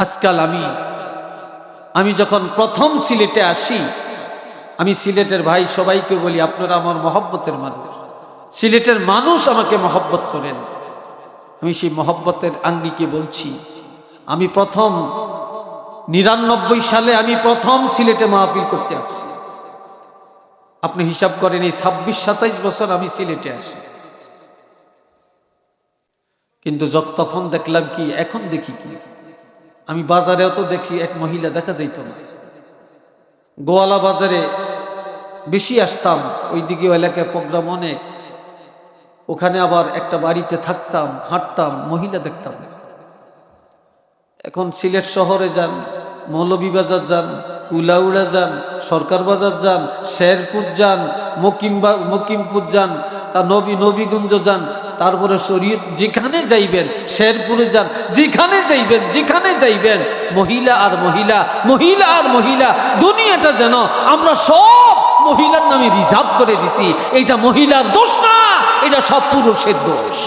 আজকাল আমি যখন প্রথম সিলেটে আসি, আমি সিলেটের ভাই সবাইকে বলি, আপনারা আমার মহব্বতের মানুষ, সিলেটের মানুষ আমাকে মহব্বত করেন। আমি সেই মহব্বতের আঙ্গিকে বলছি, আমি প্রথম 99 সালে আমি প্রথম সিলেটে মাহফিল করতে আসছি। আপনি হিসাব করেন, এই 26-27 বছর আমি সিলেটে আসি। কিন্তু তখন দেখলাম কি, এখন দেখি কি, আমি বাজারেও তো দেখছি এক মহিলা দেখা যাইত না। গোয়ালা বাজারে বেশি আসতাম, ওইদিকে এলাকায় প্রোগ্রাম অনেক, ওখানে আবার একটা বাড়িতে থাকতাম, হাঁটতাম, মহিলা দেখতাম না। এখন সিলেট শহরে যান, মৌলভীবাজার যান, উলাউড়া যান, সরকার বাজার যান, শেরপুর যান, মকিমপুর যান, তা নবীগঞ্জ যান, তারপরে শরীয়ত, যেখানে যাইবেন, শেরপুরে যান, যেখানে যাইবেন মহিলা আর মহিলা, মহিলা আর মহিলা। দুনিয়াটা যেন আমরা সব মহিলার নামে রিজার্ভ করে দিছি। এটা মহিলার দোষ না, এটা সব পুরুষের দোষ।